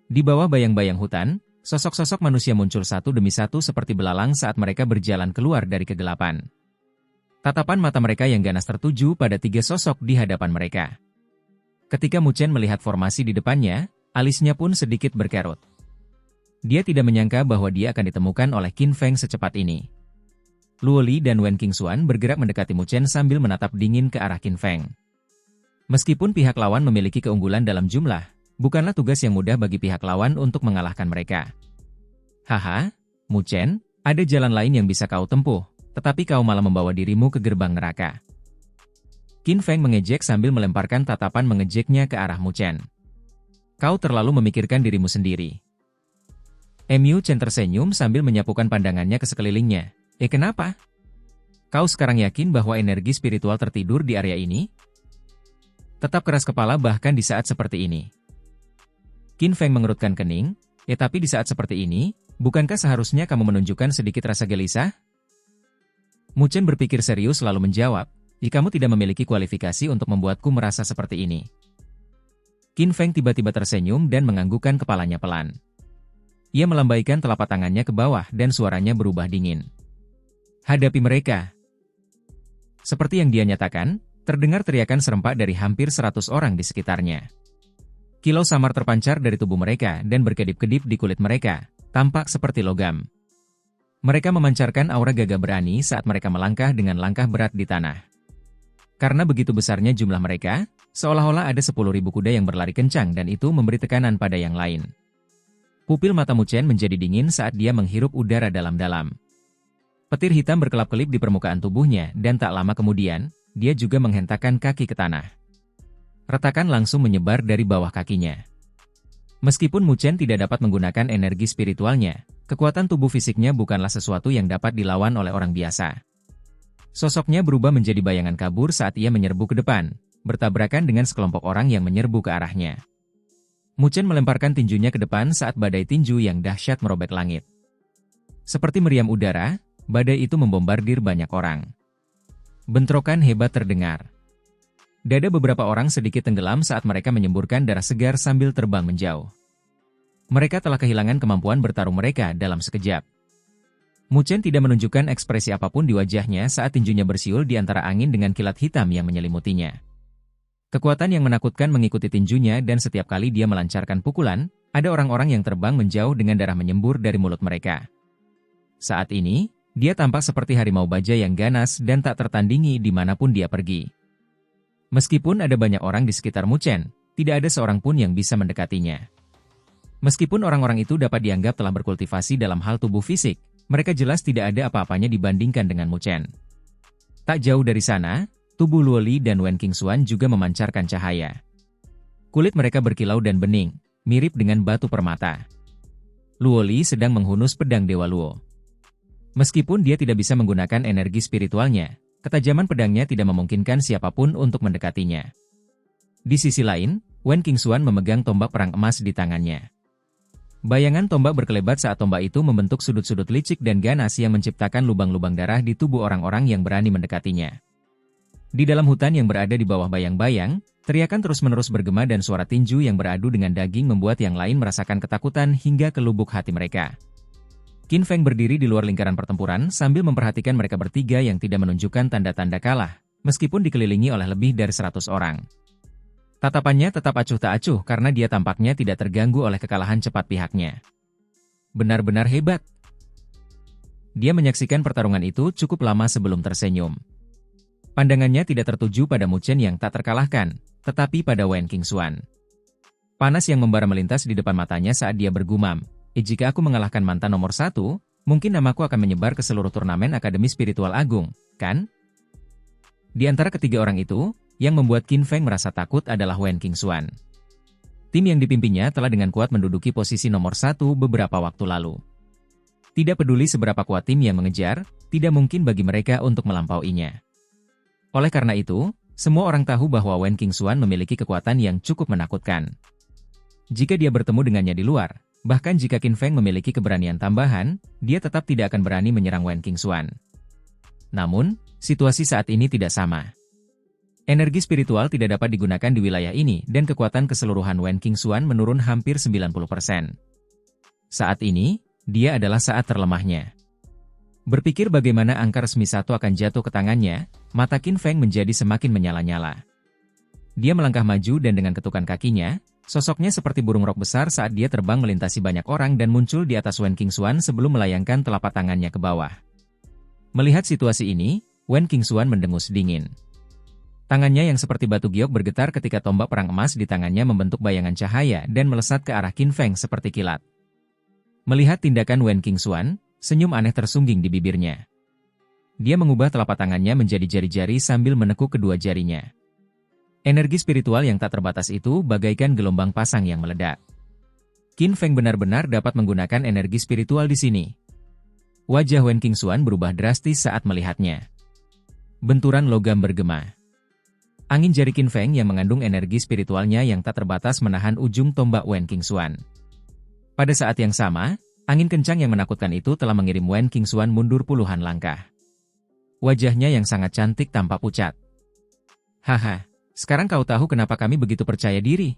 Di bawah bayang-bayang hutan, sosok-sosok manusia muncul satu demi satu seperti belalang saat mereka berjalan keluar dari kegelapan. Tatapan mata mereka yang ganas tertuju pada tiga sosok di hadapan mereka. Ketika Mu Chen melihat formasi di depannya, alisnya pun sedikit berkerut. Dia tidak menyangka bahwa dia akan ditemukan oleh Qin Feng secepat ini. Luo Li dan Wen Qingxuan bergerak mendekati Mu Chen sambil menatap dingin ke arah Qin Feng. Meskipun pihak lawan memiliki keunggulan dalam jumlah, bukanlah tugas yang mudah bagi pihak lawan untuk mengalahkan mereka. Haha, Mu Chen, ada jalan lain yang bisa kau tempuh, tetapi kau malah membawa dirimu ke gerbang neraka. Qin Feng mengejek sambil melemparkan tatapan mengejeknya ke arah Mu Chen. Kau terlalu memikirkan dirimu sendiri. Mu Chen tersenyum sambil menyapukan pandangannya ke sekelilingnya. Kenapa? Kau sekarang yakin bahwa energi spiritual tertidur di area ini? Tetap keras kepala bahkan di saat seperti ini. Qin Feng mengerutkan kening, tapi di saat seperti ini, bukankah seharusnya kamu menunjukkan sedikit rasa gelisah? Mu Chen berpikir serius lalu menjawab, kamu tidak memiliki kualifikasi untuk membuatku merasa seperti ini. Qin Feng tiba-tiba tersenyum dan menganggukkan kepalanya pelan. Ia melambaikan telapak tangannya ke bawah dan suaranya berubah dingin. Hadapi mereka. Seperti yang dia nyatakan, terdengar teriakan serempak dari hampir 100 orang di sekitarnya. Kilau samar terpancar dari tubuh mereka dan berkedip-kedip di kulit mereka, tampak seperti logam. Mereka memancarkan aura gagah berani saat mereka melangkah dengan langkah berat di tanah. Karena begitu besarnya jumlah mereka, seolah-olah ada 10.000 kuda yang berlari kencang dan itu memberi tekanan pada yang lain. Pupil mata Mu Chen menjadi dingin saat dia menghirup udara dalam-dalam. Petir hitam berkelap-kelip di permukaan tubuhnya dan tak lama kemudian, dia juga menghentakkan kaki ke tanah. Retakan langsung menyebar dari bawah kakinya. Meskipun Mu Chen tidak dapat menggunakan energi spiritualnya, kekuatan tubuh fisiknya bukanlah sesuatu yang dapat dilawan oleh orang biasa. Sosoknya berubah menjadi bayangan kabur saat ia menyerbu ke depan, bertabrakan dengan sekelompok orang yang menyerbu ke arahnya. Mu Chen melemparkan tinjunya ke depan saat badai tinju yang dahsyat merobek langit. Seperti meriam udara, badai itu membombardir banyak orang. Bentrokan hebat terdengar. Dada beberapa orang sedikit tenggelam saat mereka menyemburkan darah segar sambil terbang menjauh. Mereka telah kehilangan kemampuan bertarung mereka dalam sekejap. Mu Chen tidak menunjukkan ekspresi apapun di wajahnya saat tinjunya bersiul di antara angin dengan kilat hitam yang menyelimutinya. Kekuatan yang menakutkan mengikuti tinjunya dan setiap kali dia melancarkan pukulan, ada orang-orang yang terbang menjauh dengan darah menyembur dari mulut mereka. Saat ini, dia tampak seperti harimau baja yang ganas dan tak tertandingi dimanapun dia pergi. Meskipun ada banyak orang di sekitar Mu Chen, tidak ada seorang pun yang bisa mendekatinya. Meskipun orang-orang itu dapat dianggap telah berkultivasi dalam hal tubuh fisik, mereka jelas tidak ada apa-apanya dibandingkan dengan Mu Chen. Tak jauh dari sana, tubuh Luo Li dan Wen Qingxuan juga memancarkan cahaya. Kulit mereka berkilau dan bening, mirip dengan batu permata. Luo Li sedang menghunus pedang Dewa Luo. Meskipun dia tidak bisa menggunakan energi spiritualnya, ketajaman pedangnya tidak memungkinkan siapapun untuk mendekatinya. Di sisi lain, Wen Qingxuan memegang tombak perang emas di tangannya. Bayangan tombak berkelebat saat tombak itu membentuk sudut-sudut licik dan ganas yang menciptakan lubang-lubang darah di tubuh orang-orang yang berani mendekatinya. Di dalam hutan yang berada di bawah bayang-bayang, teriakan terus-menerus bergema dan suara tinju yang beradu dengan daging membuat yang lain merasakan ketakutan hingga ke lubuk hati mereka. Qin Feng berdiri di luar lingkaran pertempuran sambil memperhatikan mereka bertiga yang tidak menunjukkan tanda-tanda kalah, meskipun dikelilingi oleh lebih dari 100 orang. Tatapannya tetap acuh tak acuh karena dia tampaknya tidak terganggu oleh kekalahan cepat pihaknya. Benar-benar hebat. Dia menyaksikan pertarungan itu cukup lama sebelum tersenyum. Pandangannya tidak tertuju pada Mu Chen yang tak terkalahkan, tetapi pada Wen Qingxuan. Panas yang membara melintas di depan matanya saat dia bergumam, jika aku mengalahkan mantan nomor 1, mungkin namaku akan menyebar ke seluruh turnamen Akademi Spiritual Agung, kan? Di antara ketiga orang itu, yang membuat Qin Feng merasa takut adalah Wen Qingxuan. Tim yang dipimpinnya telah dengan kuat menduduki posisi nomor 1 beberapa waktu lalu. Tidak peduli seberapa kuat tim yang mengejar, tidak mungkin bagi mereka untuk melampauinya. Oleh karena itu, semua orang tahu bahwa Wen Qingxuan memiliki kekuatan yang cukup menakutkan. Jika dia bertemu dengannya di luar, bahkan jika Qin Feng memiliki keberanian tambahan, dia tetap tidak akan berani menyerang Wen Qingxuan. Namun, situasi saat ini tidak sama. Energi spiritual tidak dapat digunakan di wilayah ini dan kekuatan keseluruhan Wen Qingxuan menurun hampir 90%. Saat ini, dia adalah saat terlemahnya. Berpikir bagaimana angka resmi satu akan jatuh ke tangannya, mata Qin Feng menjadi semakin menyala-nyala. Dia melangkah maju dan dengan ketukan kakinya, sosoknya seperti burung rok besar saat dia terbang melintasi banyak orang dan muncul di atas Wen Qingxuan sebelum melayangkan telapak tangannya ke bawah. Melihat situasi ini, Wen Qingxuan mendengus dingin. Tangannya yang seperti batu giok bergetar ketika tombak perang emas di tangannya membentuk bayangan cahaya dan melesat ke arah Qin Feng seperti kilat. Melihat tindakan Wen Qingxuan, senyum aneh tersungging di bibirnya. Dia mengubah telapak tangannya menjadi jari-jari sambil menekuk kedua jarinya. Energi spiritual yang tak terbatas itu bagaikan gelombang pasang yang meledak. Qin Feng benar-benar dapat menggunakan energi spiritual di sini. Wajah Wen Qingxuan berubah drastis saat melihatnya. Benturan logam bergema. Angin jari Qin Feng yang mengandung energi spiritualnya yang tak terbatas menahan ujung tombak Wen Qingxuan. Pada saat yang sama, angin kencang yang menakutkan itu telah mengirim Wen Qingxuan mundur puluhan langkah. Wajahnya yang sangat cantik tampak pucat. Haha, sekarang kau tahu kenapa kami begitu percaya diri?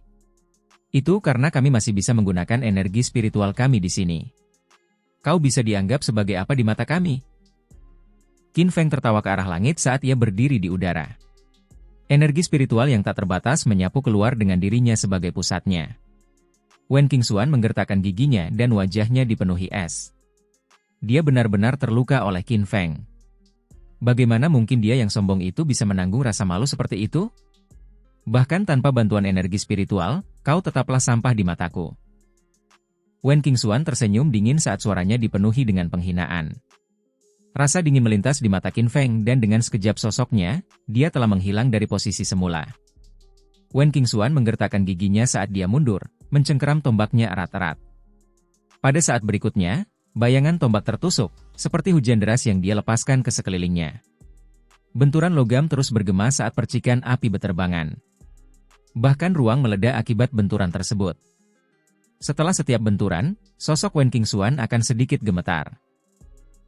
Itu karena kami masih bisa menggunakan energi spiritual kami di sini. Kau bisa dianggap sebagai apa di mata kami? Qin Feng tertawa ke arah langit saat ia berdiri di udara. Energi spiritual yang tak terbatas menyapu keluar dengan dirinya sebagai pusatnya. Wen Qingxuan menggertakkan giginya dan wajahnya dipenuhi es. Dia benar-benar terluka oleh Qin Feng. Bagaimana mungkin dia yang sombong itu bisa menanggung rasa malu seperti itu? Bahkan tanpa bantuan energi spiritual, kau tetaplah sampah di mataku. Wen Qingxuan tersenyum dingin saat suaranya dipenuhi dengan penghinaan. Rasa dingin melintas di mata Qin Feng dan dengan sekejap sosoknya, dia telah menghilang dari posisi semula. Wen Qingxuan menggertakkan giginya saat dia mundur, mencengkeram tombaknya erat-erat. Pada saat berikutnya, bayangan tombak tertusuk, seperti hujan deras yang dia lepaskan ke sekelilingnya. Benturan logam terus bergema saat percikan api beterbangan. Bahkan ruang meledak akibat benturan tersebut. Setelah setiap benturan, sosok Wen Qingxuan akan sedikit gemetar.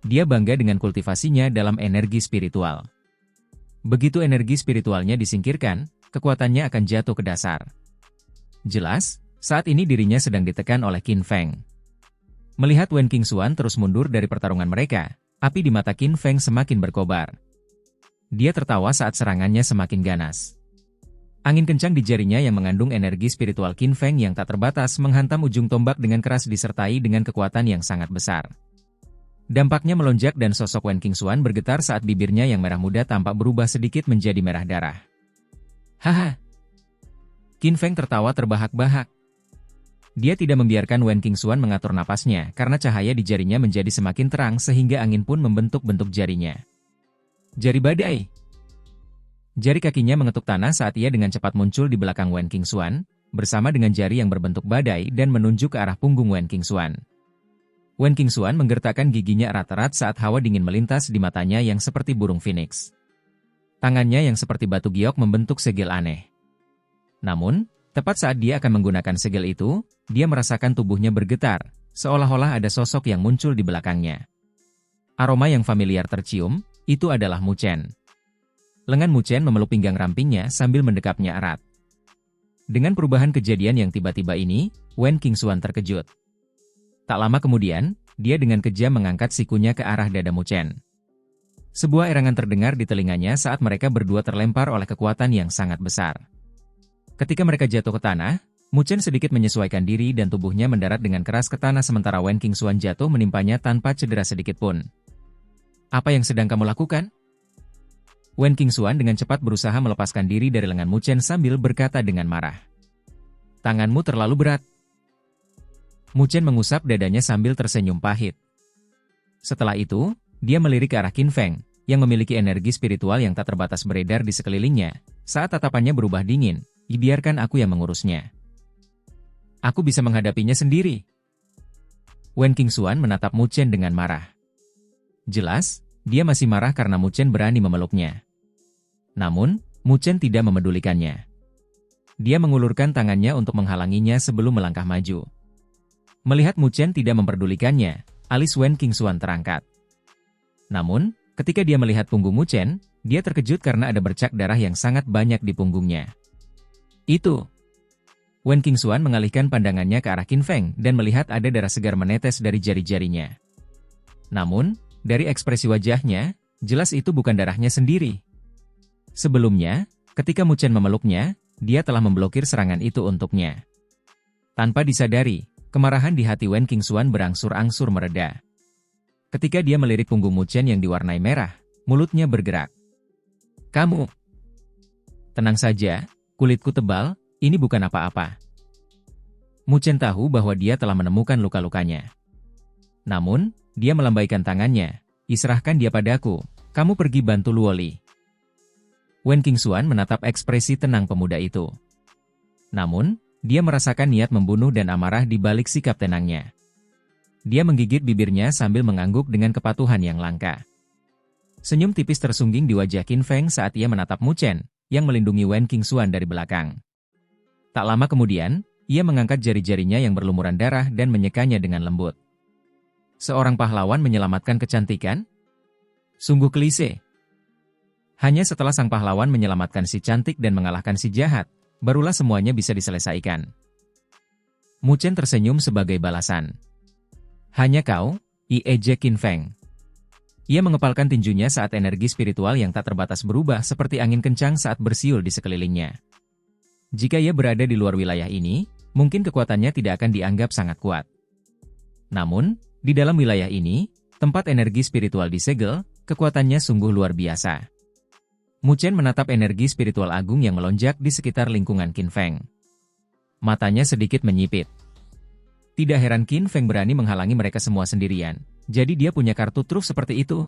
Dia bangga dengan kultivasinya dalam energi spiritual. Begitu energi spiritualnya disingkirkan, kekuatannya akan jatuh ke dasar. Jelas, saat ini dirinya sedang ditekan oleh Qin Feng. Melihat Wen Qingxuan terus mundur dari pertarungan mereka, api di mata Qin Feng semakin berkobar. Dia tertawa saat serangannya semakin ganas. Angin kencang di jarinya yang mengandung energi spiritual Qin Feng yang tak terbatas menghantam ujung tombak dengan keras disertai dengan kekuatan yang sangat besar. Dampaknya melonjak dan sosok Wen Qingxuan bergetar saat bibirnya yang merah muda tampak berubah sedikit menjadi merah darah. Haha! Qin Feng tertawa terbahak-bahak. Dia tidak membiarkan Wen Qingxuan mengatur napasnya karena cahaya di jarinya menjadi semakin terang sehingga angin pun membentuk-bentuk jarinya. Jari badai. Jari kakinya mengetuk tanah saat ia dengan cepat muncul di belakang Wen Qingxuan, bersama dengan jari yang berbentuk badai dan menunjuk ke arah punggung Wen Qingxuan. Wen Qingxuan menggertakkan giginya erat-erat saat hawa dingin melintas di matanya yang seperti burung phoenix. Tangannya yang seperti batu giok membentuk segel aneh. Namun, tepat saat dia akan menggunakan segel itu, dia merasakan tubuhnya bergetar, seolah-olah ada sosok yang muncul di belakangnya. Aroma yang familiar tercium, itu adalah Mu Chen. Lengan Mu Chen memeluk pinggang rampingnya sambil mendekapnya erat. Dengan perubahan kejadian yang tiba-tiba ini, Wen Qingxuan terkejut. Tak lama kemudian, dia dengan kejam mengangkat sikunya ke arah dada Mu Chen. Sebuah erangan terdengar di telinganya saat mereka berdua terlempar oleh kekuatan yang sangat besar. Ketika mereka jatuh ke tanah, Mu Chen sedikit menyesuaikan diri dan tubuhnya mendarat dengan keras ke tanah sementara Wen Qingxuan jatuh menimpanya tanpa cedera sedikit pun. Apa yang sedang kamu lakukan? Wen Qingxuan dengan cepat berusaha melepaskan diri dari lengan Mu Chen sambil berkata dengan marah. Tanganmu terlalu berat. Mu Chen mengusap dadanya sambil tersenyum pahit. Setelah itu, dia melirik ke arah Qin Feng, yang memiliki energi spiritual yang tak terbatas beredar di sekelilingnya. Saat tatapannya berubah dingin, biarkan aku yang mengurusnya. Aku bisa menghadapinya sendiri. Wen Qingxuan menatap Mu Chen dengan marah. Jelas, dia masih marah karena Mu Chen berani memeluknya. Namun, Mu Chen tidak memedulikannya. Dia mengulurkan tangannya untuk menghalanginya sebelum melangkah maju. Melihat Mu Chen tidak memperdulikannya, alis Wen Qingxuan terangkat. Namun, ketika dia melihat punggung Mu Chen, dia terkejut karena ada bercak darah yang sangat banyak di punggungnya. Itu. Wen Qingxuan mengalihkan pandangannya ke arah Qin Feng dan melihat ada darah segar menetes dari jari-jarinya. Namun, dari ekspresi wajahnya, jelas itu bukan darahnya sendiri. Sebelumnya, ketika Mu Chen memeluknya, dia telah memblokir serangan itu untuknya. Tanpa disadari, kemarahan di hati Wen Qingxuan berangsur-angsur mereda. Ketika dia melirik punggung Mu Chen yang diwarnai merah, mulutnya bergerak. Kamu. Tenang saja, kulitku tebal, ini bukan apa-apa. Mu Chen tahu bahwa dia telah menemukan luka-lukanya. Namun, dia melambaikan tangannya. Serahkan dia padaku, kamu pergi bantu Luoli. Wen Qingxuan menatap ekspresi tenang pemuda itu. Namun, dia merasakan niat membunuh dan amarah di balik sikap tenangnya. Dia menggigit bibirnya sambil mengangguk dengan kepatuhan yang langka. Senyum tipis tersungging di wajah Qin Feng saat ia menatap Mu Chen, yang melindungi Wen Qingxuan dari belakang. Tak lama kemudian, ia mengangkat jari-jarinya yang berlumuran darah dan menyekanya dengan lembut. Seorang pahlawan menyelamatkan kecantikan? Sungguh klise. Hanya setelah sang pahlawan menyelamatkan si cantik dan mengalahkan si jahat, barulah semuanya bisa diselesaikan. Mu Chen tersenyum sebagai balasan. Hanya kau, ejek Qin Feng. Ia mengepalkan tinjunya saat energi spiritual yang tak terbatas berubah seperti angin kencang saat bersiul di sekelilingnya. Jika ia berada di luar wilayah ini, mungkin kekuatannya tidak akan dianggap sangat kuat. Namun, di dalam wilayah ini, tempat energi spiritual disegel, kekuatannya sungguh luar biasa. Mu Chen menatap energi spiritual agung yang melonjak di sekitar lingkungan Qin Feng. Matanya sedikit menyipit. Tidak heran Qin Feng berani menghalangi mereka semua sendirian, jadi dia punya kartu truf seperti itu.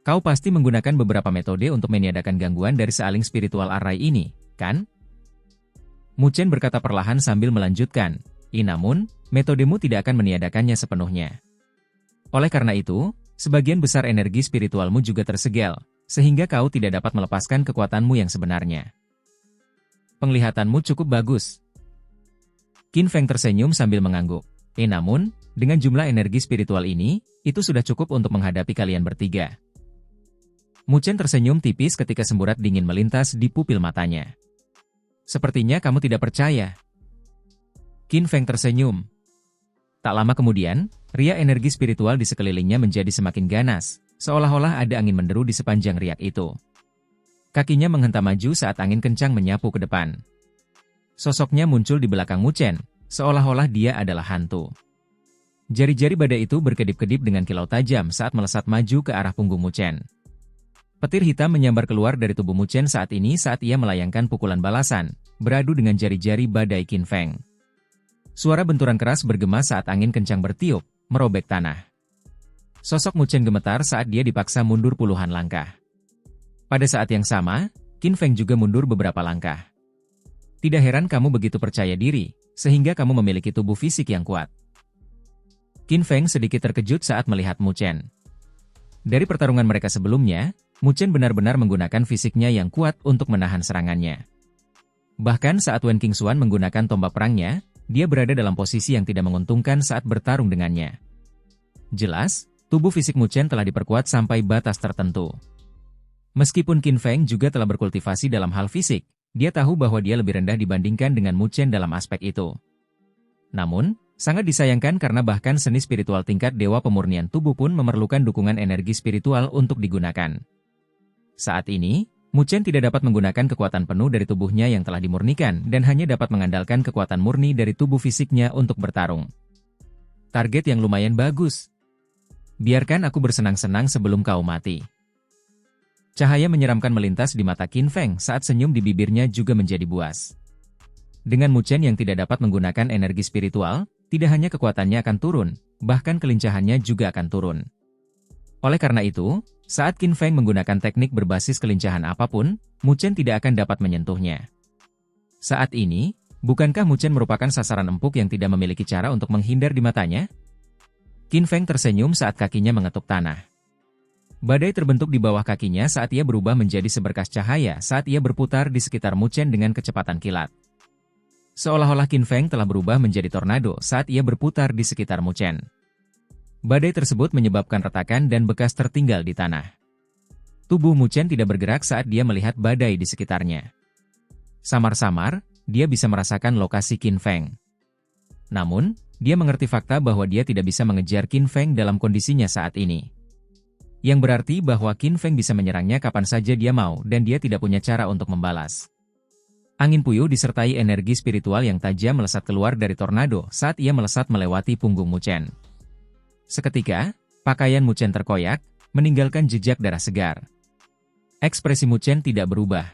Kau pasti menggunakan beberapa metode untuk meniadakan gangguan dari sealing spiritual array ini, kan? Mu Chen berkata perlahan sambil melanjutkan, namun, metodemu tidak akan meniadakannya sepenuhnya. Oleh karena itu, sebagian besar energi spiritualmu juga tersegel, sehingga kau tidak dapat melepaskan kekuatanmu yang sebenarnya. Penglihatanmu cukup bagus. Qin Feng tersenyum sambil mengangguk. Namun, dengan jumlah energi spiritual ini, itu sudah cukup untuk menghadapi kalian bertiga. Mu Chen tersenyum tipis ketika semburat dingin melintas di pupil matanya. Sepertinya kamu tidak percaya. Qin Feng tersenyum. Tak lama kemudian, ria energi spiritual di sekelilingnya menjadi semakin ganas, seolah-olah ada angin menderu di sepanjang riak itu. Kakinya menghentam maju saat angin kencang menyapu ke depan. Sosoknya muncul di belakang Mu Chen, seolah-olah dia adalah hantu. Jari-jari badai itu berkedip-kedip dengan kilau tajam saat melesat maju ke arah punggung Mu Chen. Petir hitam menyambar keluar dari tubuh Mu Chen saat ia melayangkan pukulan balasan, beradu dengan jari-jari badai Qin Feng. Suara benturan keras bergema saat angin kencang bertiup, merobek tanah. Sosok Mu Chen gemetar saat dia dipaksa mundur puluhan langkah. Pada saat yang sama, Qin Feng juga mundur beberapa langkah. Tidak heran kamu begitu percaya diri, sehingga kamu memiliki tubuh fisik yang kuat. Qin Feng sedikit terkejut saat melihat Mu Chen. Dari pertarungan mereka sebelumnya, Mu Chen benar-benar menggunakan fisiknya yang kuat untuk menahan serangannya. Bahkan saat Wen Qingxuan menggunakan tombak perangnya, dia berada dalam posisi yang tidak menguntungkan saat bertarung dengannya. Jelas, tubuh fisik Mu Chen telah diperkuat sampai batas tertentu. Meskipun Qin Feng juga telah berkultivasi dalam hal fisik, dia tahu bahwa dia lebih rendah dibandingkan dengan Mu Chen dalam aspek itu. Namun, sangat disayangkan karena bahkan seni spiritual tingkat dewa pemurnian tubuh pun memerlukan dukungan energi spiritual untuk digunakan. Saat ini, Mu Chen tidak dapat menggunakan kekuatan penuh dari tubuhnya yang telah dimurnikan dan hanya dapat mengandalkan kekuatan murni dari tubuh fisiknya untuk bertarung. Target yang lumayan bagus. Biarkan aku bersenang-senang sebelum kau mati. Cahaya menyeramkan melintas di mata Qin Feng saat senyum di bibirnya juga menjadi buas. Dengan Mu Chen yang tidak dapat menggunakan energi spiritual, tidak hanya kekuatannya akan turun, bahkan kelincahannya juga akan turun. Oleh karena itu, saat Qin Feng menggunakan teknik berbasis kelincahan apapun, Mu Chen tidak akan dapat menyentuhnya. Saat ini, bukankah Mu Chen merupakan sasaran empuk yang tidak memiliki cara untuk menghindar di matanya? Qin Feng tersenyum saat kakinya mengetuk tanah. Badai terbentuk di bawah kakinya saat ia berubah menjadi seberkas cahaya saat ia berputar di sekitar Mu Chen dengan kecepatan kilat. Seolah-olah Qin Feng telah berubah menjadi tornado saat ia berputar di sekitar Mu Chen. Badai tersebut menyebabkan retakan dan bekas tertinggal di tanah. Tubuh Mu Chen tidak bergerak saat dia melihat badai di sekitarnya. Samar-samar, dia bisa merasakan lokasi Qin Feng. Namun, dia mengerti fakta bahwa dia tidak bisa mengejar Qin Feng dalam kondisinya saat ini. Yang berarti bahwa Qin Feng bisa menyerangnya kapan saja dia mau dan dia tidak punya cara untuk membalas. Angin puyuh disertai energi spiritual yang tajam melesat keluar dari tornado saat ia melesat melewati punggung Mu Chen. Seketika, pakaian Mu Chen terkoyak, meninggalkan jejak darah segar. Ekspresi Mu Chen tidak berubah.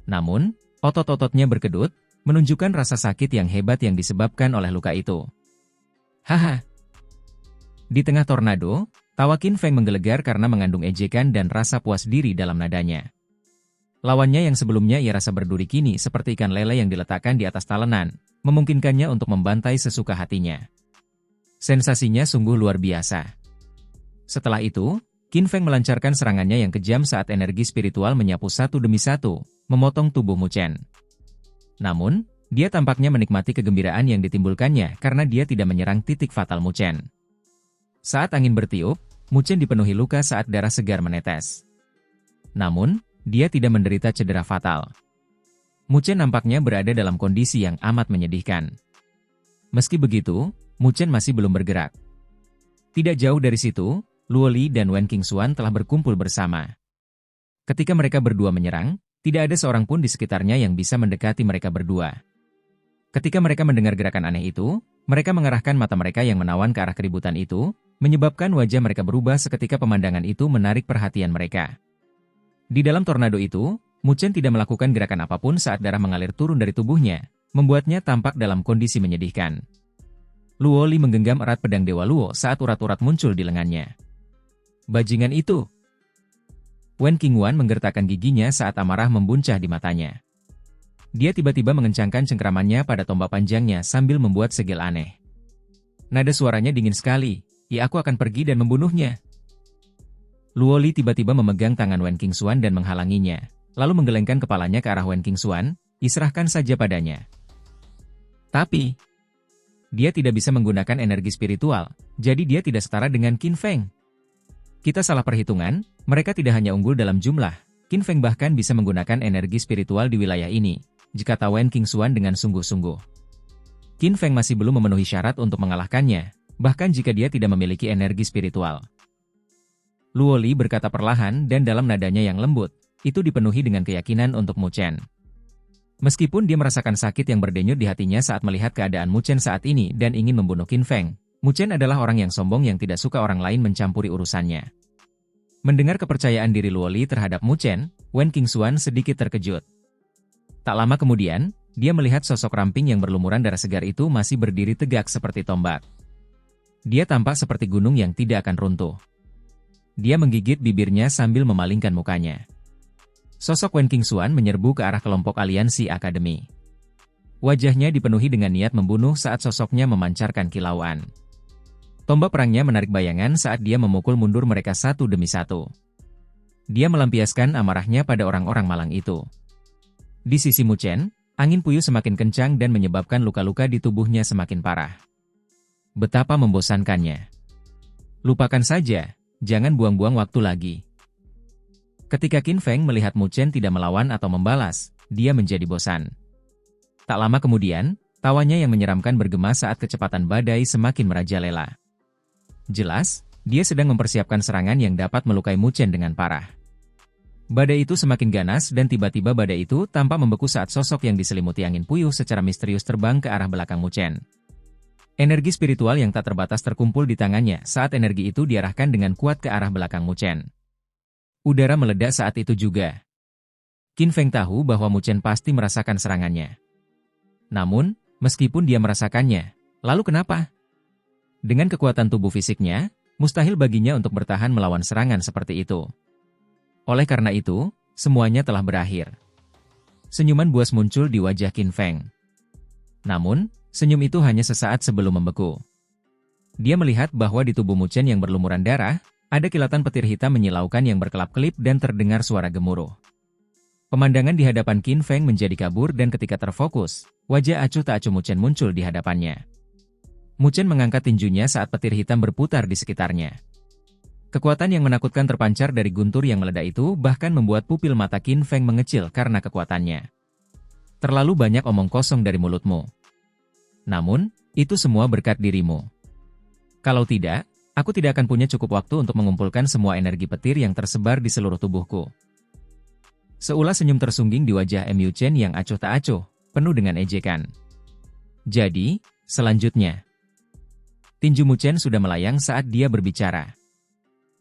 Namun, otot-ototnya berkedut, menunjukkan rasa sakit yang hebat yang disebabkan oleh luka itu. Haha. Di tengah tornado, tawa Qin Feng menggelegar karena mengandung ejekan dan rasa puas diri dalam nadanya. Lawannya yang sebelumnya ia rasa berduri kini seperti ikan lele yang diletakkan di atas talenan, memungkinkannya untuk membantai sesuka hatinya. Sensasinya sungguh luar biasa. Setelah itu, Qin Feng melancarkan serangannya yang kejam saat energi spiritual menyapu satu demi satu, memotong tubuh Mu Chen. Namun, dia tampaknya menikmati kegembiraan yang ditimbulkannya karena dia tidak menyerang titik fatal Mu Chen. Saat angin bertiup, Mu Chen dipenuhi luka saat darah segar menetes. Namun, dia tidak menderita cedera fatal. Mu Chen nampaknya berada dalam kondisi yang amat menyedihkan. Meski begitu, Mu Chen masih belum bergerak. Tidak jauh dari situ, Luo Li dan Wen Qingxuan telah berkumpul bersama. Ketika mereka berdua menyerang, tidak ada seorang pun di sekitarnya yang bisa mendekati mereka berdua. Ketika mereka mendengar gerakan aneh itu, mereka mengarahkan mata mereka yang menawan ke arah keributan itu, menyebabkan wajah mereka berubah seketika pemandangan itu menarik perhatian mereka. Di dalam tornado itu, Mu Chen tidak melakukan gerakan apapun saat darah mengalir turun dari tubuhnya, membuatnya tampak dalam kondisi menyedihkan. Luo Li menggenggam erat pedang Dewa Luo saat urat-urat muncul di lengannya. Bajingan itu! Wen Qingwan menggertakkan giginya saat amarah membuncah di matanya. Dia tiba-tiba mengencangkan cengkeramannya pada tombak panjangnya sambil membuat segel aneh. Nada suaranya dingin sekali, "Ya, aku akan pergi dan membunuhnya." Luo Li tiba-tiba memegang tangan Wen Qingxuan dan menghalanginya, lalu menggelengkan kepalanya ke arah Wen Qingxuan, "Diserahkan saja padanya." Tapi, dia tidak bisa menggunakan energi spiritual, jadi dia tidak setara dengan Qin Feng. Kita salah perhitungan, mereka tidak hanya unggul dalam jumlah, Qin Feng bahkan bisa menggunakan energi spiritual di wilayah ini, kata Wen Qingxuan dengan sungguh-sungguh. Qin Feng masih belum memenuhi syarat untuk mengalahkannya, bahkan jika dia tidak memiliki energi spiritual. Luo Li berkata perlahan dan dalam nadanya yang lembut, itu dipenuhi dengan keyakinan untuk Mu Chen. Meskipun dia merasakan sakit yang berdenyut di hatinya saat melihat keadaan Mu Chen saat ini dan ingin membunuh Qin Feng, Mu Chen adalah orang yang sombong yang tidak suka orang lain mencampuri urusannya. Mendengar kepercayaan diri Luo Li terhadap Mu Chen, Wen Qingxuan sedikit terkejut. Tak lama kemudian, dia melihat sosok ramping yang berlumuran darah segar itu masih berdiri tegak seperti tombak. Dia tampak seperti gunung yang tidak akan runtuh. Dia menggigit bibirnya sambil memalingkan mukanya. Sosok Wen Qingxuan menyerbu ke arah kelompok aliansi akademi. Wajahnya dipenuhi dengan niat membunuh saat sosoknya memancarkan kilauan. Tombak perangnya menarik bayangan saat dia memukul mundur mereka satu demi satu. Dia melampiaskan amarahnya pada orang-orang malang itu. Di sisi Mu Chen, angin puyuh semakin kencang dan menyebabkan luka-luka di tubuhnya semakin parah. Betapa membosankannya. Lupakan saja, jangan buang-buang waktu lagi. Ketika Qin Feng melihat Mu Chen tidak melawan atau membalas, dia menjadi bosan. Tak lama kemudian, tawanya yang menyeramkan bergema saat kecepatan badai semakin merajalela. Jelas, dia sedang mempersiapkan serangan yang dapat melukai Mu Chen dengan parah. Badai itu semakin ganas dan tiba-tiba badai itu tampak membeku saat sosok yang diselimuti angin puyuh secara misterius terbang ke arah belakang Mu Chen. Energi spiritual yang tak terbatas terkumpul di tangannya saat energi itu diarahkan dengan kuat ke arah belakang Mu Chen. Udara meledak saat itu juga. Qin Feng tahu bahwa Mu Chen pasti merasakan serangannya. Namun, meskipun dia merasakannya, lalu kenapa? Dengan kekuatan tubuh fisiknya, mustahil baginya untuk bertahan melawan serangan seperti itu. Oleh karena itu, semuanya telah berakhir. Senyuman buas muncul di wajah Qin Feng. Namun, senyum itu hanya sesaat sebelum membeku. Dia melihat bahwa di tubuh Mu Chen yang berlumuran darah, ada kilatan petir hitam menyilaukan yang berkelap-kelip dan terdengar suara gemuruh. Pemandangan di hadapan Qin Feng menjadi kabur dan ketika terfokus, wajah acuh tak acuh Mu Chen muncul di hadapannya. Mu Chen mengangkat tinjunya saat petir hitam berputar di sekitarnya. Kekuatan yang menakutkan terpancar dari guntur yang meledak itu bahkan membuat pupil mata Qin Feng mengecil karena kekuatannya. Terlalu banyak omong kosong dari mulutmu. Namun, itu semua berkat dirimu. Kalau tidak, aku tidak akan punya cukup waktu untuk mengumpulkan semua energi petir yang tersebar di seluruh tubuhku. Seulas senyum tersungging di wajah Mu Chen yang acuh tak acuh, penuh dengan ejekan. Jadi, selanjutnya. Tinju Mu Chen sudah melayang saat dia berbicara.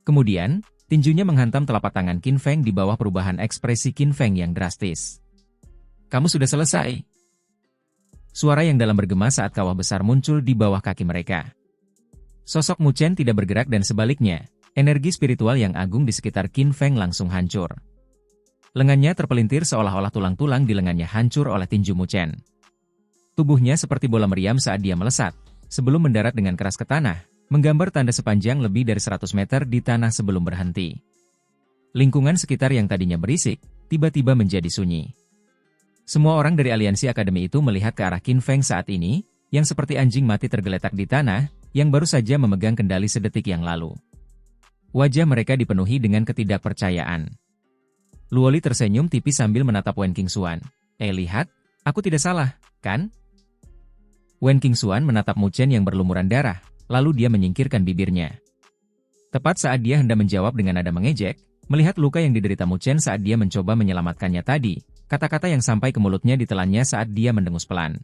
Kemudian, tinjunya menghantam telapak tangan Qin Feng di bawah perubahan ekspresi Qin Feng yang drastis. Kamu sudah selesai. Suara yang dalam bergema saat kawah besar muncul di bawah kaki mereka. Sosok Mu Chen tidak bergerak dan sebaliknya, energi spiritual yang agung di sekitar Qin Feng langsung hancur. Lengannya terpelintir seolah-olah tulang-tulang di lengannya hancur oleh tinju Mu Chen. Tubuhnya seperti bola meriam saat dia melesat, sebelum mendarat dengan keras ke tanah, menggambar tanda sepanjang lebih dari 100 meter di tanah sebelum berhenti. Lingkungan sekitar yang tadinya berisik, tiba-tiba menjadi sunyi. Semua orang dari aliansi akademi itu melihat ke arah Qin Feng saat ini, yang seperti anjing mati tergeletak di tanah, yang baru saja memegang kendali sedetik yang lalu. Wajah mereka dipenuhi dengan ketidakpercayaan. Luoli tersenyum tipis sambil menatap Wen Qingxuan. Lihat, aku tidak salah, kan? Wen Qingxuan menatap Mu Chen yang berlumuran darah, lalu dia menyingkirkan bibirnya. Tepat saat dia hendak menjawab dengan nada mengejek, melihat luka yang diderita Mu Chen saat dia mencoba menyelamatkannya tadi, kata-kata yang sampai ke mulutnya ditelannya saat dia mendengus pelan.